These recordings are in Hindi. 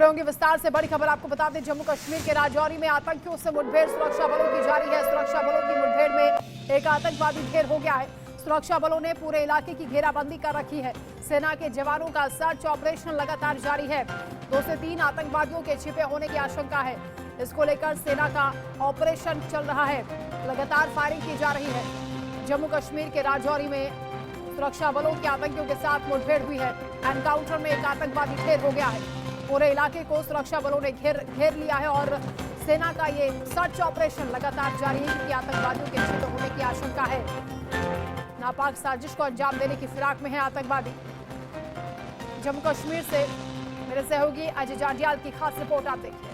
रहे होंगे विस्तार से। बड़ी खबर आपको बता दें, जम्मू कश्मीर के राजौरी में आतंकियों से मुठभेड़ सुरक्षा बलों की जारी है। सुरक्षा बलों की मुठभेड़ में एक आतंकवादी ढेर हो गया है। सुरक्षा बलों ने पूरे इलाके की घेराबंदी कर रखी है। सेना के जवानों का सर्च ऑपरेशन लगातार जारी है। 2 से 3 आतंकवादियों के छिपे होने की आशंका है। इसको लेकर सेना का ऑपरेशन चल रहा है। लगातार फायरिंग की जा रही है। जम्मू कश्मीर के राजौरी में सुरक्षा बलों की आतंकियों के साथ मुठभेड़ हुई है। एनकाउंटर में एक आतंकवादी ढेर हो गया है। पूरे इलाके को सुरक्षा बलों ने घेर लिया है और सेना का ये सर्च ऑपरेशन लगातार जारी है क्योंकि आतंकवादियों के छिपे होने की आशंका है। नापाक साजिश को अंजाम देने की फिराक में है आतंकवादी। जम्मू कश्मीर से मेरे सहयोगी अजय जंडियाल की खास रिपोर्ट आप देखिए।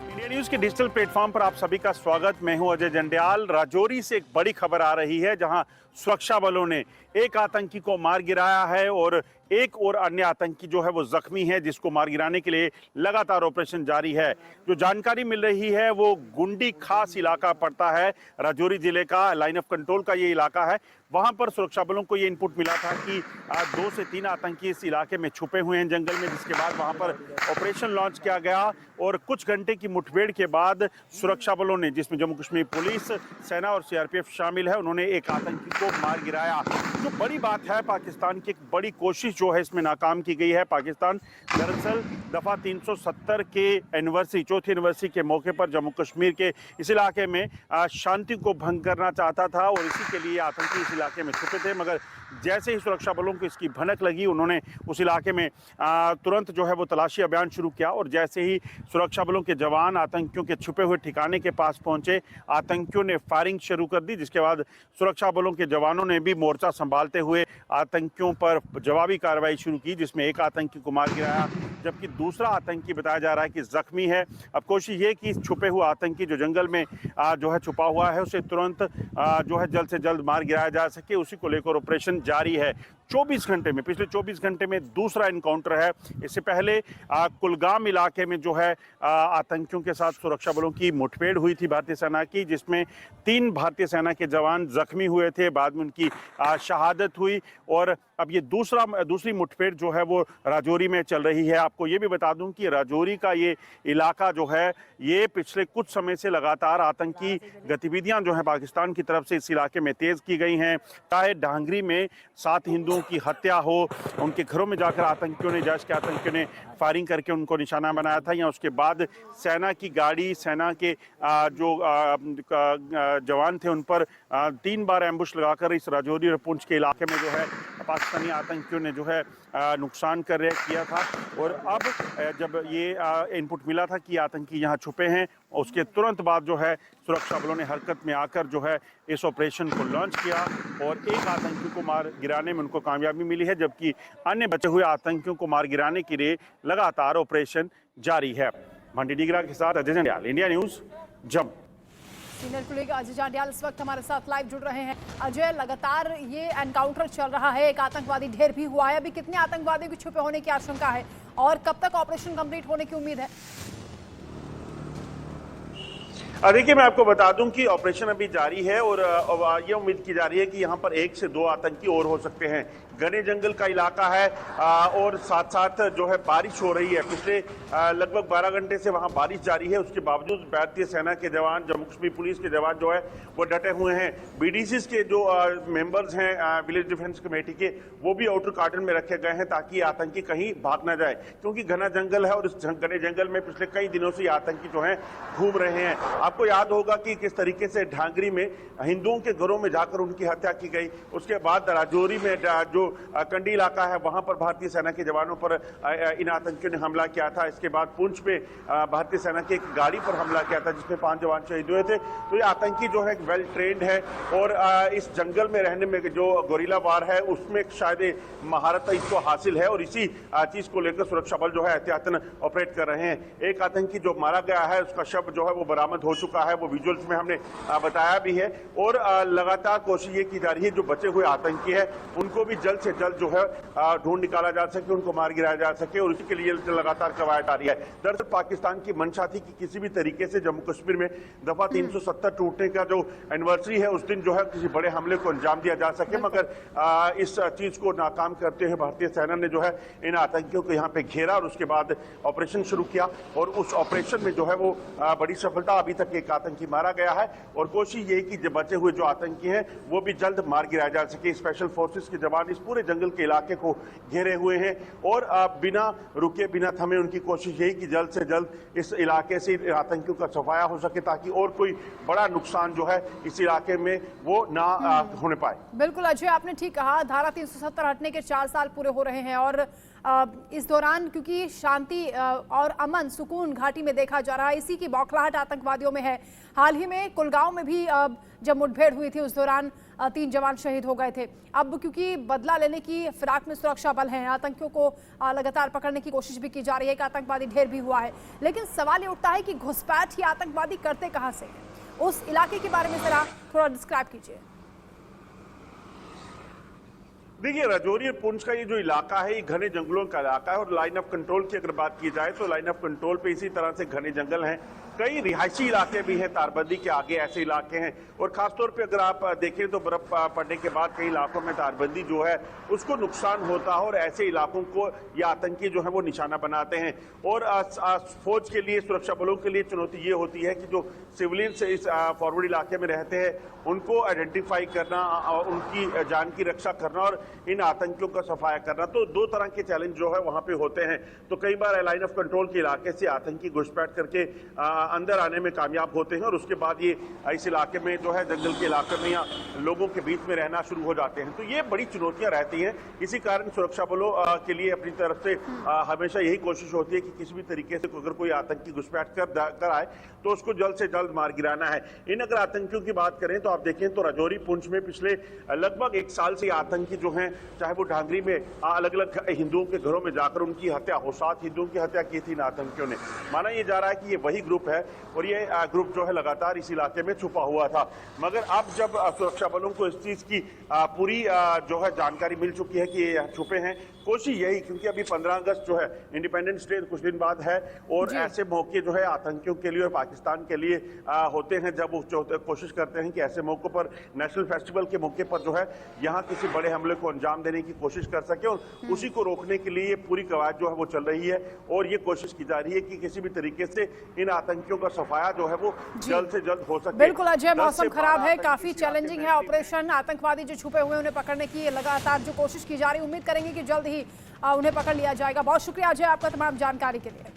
इंडिया न्यूज के डिजिटल प्लेटफॉर्म पर आप सभी का स्वागत। मैं हूं अजय जंडियाल। राजौरी से एक बड़ी खबर आ रही है जहां सुरक्षा बलों ने एक आतंकी को मार गिराया है और एक और अन्य आतंकी जो है वो जख्मी है, जिसको मार गिराने के लिए लगातार ऑपरेशन जारी है। जो जानकारी मिल रही है वो गुंडी खास इलाका पड़ता है, राजौरी जिले का लाइन ऑफ कंट्रोल का ये इलाका है। वहां पर सुरक्षा बलों को ये इनपुट मिला था कि 2 से 3 आतंकी इस इलाके में छुपे हुए हैं जंगल में, जिसके बाद वहां पर ऑपरेशन लॉन्च किया गया और कुछ घंटे की मुठभेड़ के बाद सुरक्षा बलों ने, जिसमें जम्मू कश्मीर पुलिस, सेना और सीआरपीएफ शामिल है, उन्होंने एक आतंकी को मार गिराया। जो बड़ी बात है, पाकिस्तान की एक बड़ी कोशिश जो है इसमें नाकाम की गई है। पाकिस्तान दरअसल दफा 370 के एनिवर्सरी, चौथी एनिवर्सरी के मौके पर जम्मू कश्मीर के इस इलाके में शांति को भंग करना चाहता था और इसी के लिए आतंकी इस इलाके में छुपे थे। मगर जैसे ही सुरक्षा बलों को इसकी भनक लगी, उन्होंने उस इलाके में तुरंत जो है वो तलाशी अभियान शुरू किया और जैसे ही सुरक्षा बलों के जवान आतंकियों के छुपे हुए ठिकाने के पास पहुंचे, आतंकियों ने फायरिंग शुरू कर दी, जिसके बाद सुरक्षा बलों के जवानों ने भी मोर्चा संभालते हुए आतंकियों पर जवाबी कार्रवाई शुरू की, जिसमें एक आतंकी को मार गिराया जबकि दूसरा आतंकी बताया जा रहा है कि जख्मी है। अब कोशिश ये कि छुपे हुए आतंकी जो जंगल में जो है छुपा हुआ है उसे तुरंत जो है जल्द से जल्द मार गिराया जा सके, उसी को लेकर ऑपरेशन जारी है। 24 घंटे में, पिछले 24 घंटे में दूसरा इनकाउंटर है। इससे पहले कुलगाम इलाके में जो है आतंकियों के साथ सुरक्षा बलों की मुठभेड़ हुई थी भारतीय सेना की, जिसमें 3 भारतीय सेना के जवान जख्मी हुए थे, बाद में उनकी शहादत हुई और अब ये दूसरी मुठभेड़ जो है वो राजौरी में चल रही है। आपको ये भी बता दूं कि राजौरी का ये इलाका जो है ये पिछले कुछ समय से लगातार आतंकी गतिविधियां जो है पाकिस्तान की तरफ से इस इलाके में तेज की गई हैं। चाहे डांगरी में 7 हिंदुओं की हत्या हो, उनके घरों में जाकर आतंकियों ने, जैश के आतंकियों ने फायरिंग करके उनको निशाना बनाया था, या उसके बाद सेना की गाड़ी, सेना के जो जवान थे उन पर 3 बार एम्बुश लगाकर इस राजौरी और पुंछ के इलाके में जो है पाकिस्तानी आतंकियों ने जो है नुकसान किया था। और अब जब ये इनपुट मिला था कि आतंकी यहाँ छुपे हैं, उसके तुरंत बाद जो है सुरक्षा बलों ने हरकत में आकर जो है इस ऑपरेशन को लॉन्च किया और एक आतंकी को मार गिराने में उनको कामयाबी मिली है, जबकि अन्य बचे हुए आतंकियों को मार गिराने के लिए लगातार ऑपरेशन जारी है। मंडी डिगरा के साथ Ajay Jandial, India news, Jammu. Senior colleague Ajay Jandial इस वक्त हमारे साथ लाइव जुड़ रहे हैं। अजय, लगातार ये एनकाउंटर चल रहा है, एक आतंकवादी ढेर भी हुआ है, अभी कितने आतंकवादियों के छुपे होने की आशंका है और कब तक ऑपरेशन कंप्लीट होने की उम्मीद है? देखिए, मैं आपको बता दूं कि ऑपरेशन अभी जारी है और ये उम्मीद की जा रही है कि यहाँ पर 1 से 2 आतंकी और हो सकते हैं। घने जंगल का इलाका है और साथ साथ जो है बारिश हो रही है। पिछले लगभग 12 घंटे से वहाँ बारिश जारी है। उसके बावजूद भारतीय सेना के जवान, जम्मू कश्मीर पुलिस के जवान जो है वो डटे हुए हैं। बीडीसी के जो मेंबर्स हैं विलेज डिफेंस कमेटी के, वो भी आउटर कार्टन में रखे गए हैं ताकि आतंकी कहीं भाग न जाए, क्योंकि घना जंगल है और इस घने जंगल में पिछले कई दिनों से आतंकी जो है घूम रहे हैं। आपको याद होगा कि किस तरीके से ढांगरी में हिंदुओं के घरों में जाकर उनकी हत्या की गई। उसके बाद राजौरी में जो कंडी इलाका है वहां पर भारतीय सेना के जवानों पर इन आतंकियों ने हमला किया था। इसके बाद पुंछ में भारतीय सेना की एक गाड़ी पर हमला किया था जिसमें 5 जवान शहीद हुए थे। तो ये आतंकी जो है वेल ट्रेंड है और इस जंगल में रहने में जो गोरिल्ला वार है उसमें शायद महारत इसको हासिल है और इसी चीज को लेकर सुरक्षा बल जो है एहतियातन ऑपरेट कर रहे हैं। एक आतंकी जो मारा गया है उसका शव जो है वो बरामद हो चुका है, वो विजुअल्स में हमने बताया भी है और लगातार कोशिश ये की जा रही है जो बचे हुए आतंकी है उनको भी जल्द जल्द से जल्द जो है ढूंढ निकाला जा सके, उनको मार गिराया जा सके, और उसके लिए लगातार कवायद जारी है। दरअसल पाकिस्तान की मंशा थी कि किसी भी तरीके से जम्मू कश्मीर में दफा 370 टूटने का जो एनिवर्सरी है उस दिन जो है किसी बड़े हमले को अंजाम दिया जा सके, मगर इस चीज को नाकाम करते हुए भारतीय सेना ने जो है इन आतंकियों को यहाँ पे घेरा और उसके बाद ऑपरेशन शुरू किया, और उस ऑपरेशन में जो है वो बड़ी सफलता, अभी तक एक आतंकी मारा गया है, और कोशिश यही कि जो बचे हुए जो आतंकी हैं वो भी जल्द मार गिराया जा सके। स्पेशल फोर्सेस के जवान इस पूरे जंगल के इलाके को घेरे हुए हैं, और बिना रुके बिना थमे उनकी कोशिश यही कि जल्द से जल्द इस इलाके से आतंकियों का सफाया हो सके, ताकि और कोई बड़ा नुकसान जो है इस इलाके में वो ना होने पाए। बिल्कुल अजय, आपने ठीक कहा, धारा 370 हटने के 4 साल पूरे हो रहे हैं, और इस दौरान क्योंकि शांति और अमन सुकून घाटी में देखा जा रहा है, इसी की बौखलाहट आतंकवादियों में है। हाल ही में कुलगांव में भी जब मुठभेड़ हुई थी उस दौरान 3 जवान शहीद हो गए थे। अब क्योंकि बदला लेने की फिराक में सुरक्षा बल हैं, आतंकियों को लगातार पकड़ने की कोशिश भी की जा रही है, एक आतंकवादी ढेर भी हुआ है, लेकिन सवाल ये उठता है कि घुसपैठ ये आतंकवादी करते कहाँ से हैं? उस इलाके के बारे में जरा थोड़ा डिस्क्राइब कीजिए। देखिए, राजौरी और पुंछ का ये जो इलाका है ये घने जंगलों का इलाका है, और लाइन ऑफ कंट्रोल की अगर बात की जाए तो लाइन ऑफ कंट्रोल पे इसी तरह से घने जंगल हैं, कई रिहायशी इलाके भी हैं, तारबंदी के आगे ऐसे इलाके हैं, और खासतौर पे अगर आप देखें तो बर्फ पड़ने के बाद कई इलाकों में तारबंदी जो है उसको नुकसान होता है, और ऐसे इलाकों को ये आतंकी जो है वो निशाना बनाते हैं। और फौज के लिए, सुरक्षा बलों के लिए चुनौती ये होती है कि जो सिविलियंस इस फॉरवर्ड इलाके में रहते हैं उनको आइडेंटिफाई करना, उनकी जान की रक्षा करना और इन आतंकियों का सफाया करना। तो 2 तरह के चैलेंज जो है वहां पे होते हैं। तो कई बार लाइन ऑफ कंट्रोल के इलाके से आतंकी घुसपैठ करके अंदर आने में कामयाब होते हैं, और उसके बाद ये इस इलाके में जो है जंगल के इलाके में या लोगों के बीच में रहना शुरू हो जाते हैं। तो ये बड़ी चुनौतियां रहती हैं। इसी कारण सुरक्षा बलों के लिए अपनी तरफ से हमेशा यही कोशिश होती है कि किसी भी तरीके से अगर कोई आतंकी घुसपैठ कर आए तो उसको जल्द से जल्द मार गिराना है। इन अगर आतंकियों की बात करें तो आप देखें तो राजौरी पुंछ में पिछले लगभग 1 साल से आतंकी जो हैं, चाहे वो ढांगरी में अलग अलग हिंदुओं के घरों में जाकर उनकी हत्या हो, 7 हिंदुओं की हत्या की थी इन आतंकियों ने। माना यह जा रहा है कि ये वही ग्रुप है, और ये ग्रुप जो है लगातार इस इलाके में छुपा हुआ था। मगर अब जब सुरक्षा बलों को इस चीज की पूरी जो है जानकारी मिल चुकी है कि ये छुपे हैं, कोशिश यही, क्योंकि अभी 15 अगस्त जो है इंडिपेंडेंस डे कुछ दिन बाद है, और ऐसे मौके जो है आतंकियों के लिए और पाकिस्तान के लिए होते हैं, जब वो कोशिश करते हैं कि ऐसे मौकों पर, नेशनल फेस्टिवल के मौके पर जो है यहाँ किसी बड़े हमले को अंजाम देने की कोशिश कर सके, और उसी को रोकने के लिए पूरी कवायद जो है वो चल रही है, और ये कोशिश की जा रही है कि किसी भी तरीके से इन आतंकियों का सफाया जो है वो जल्द से जल्द हो सके। बिल्कुल अजय, मौसम खराब है, काफी चैलेंजिंग है ऑपरेशन। आतंकवादी जो छुपे हुए उन्हें पकड़ने की लगातार जो कोशिश की जा रही है, उम्मीद करेंगे कि जल्द ही उन्हें पकड़ लिया जाएगा। बहुत शुक्रिया अजय आपका तमाम जानकारी के लिए।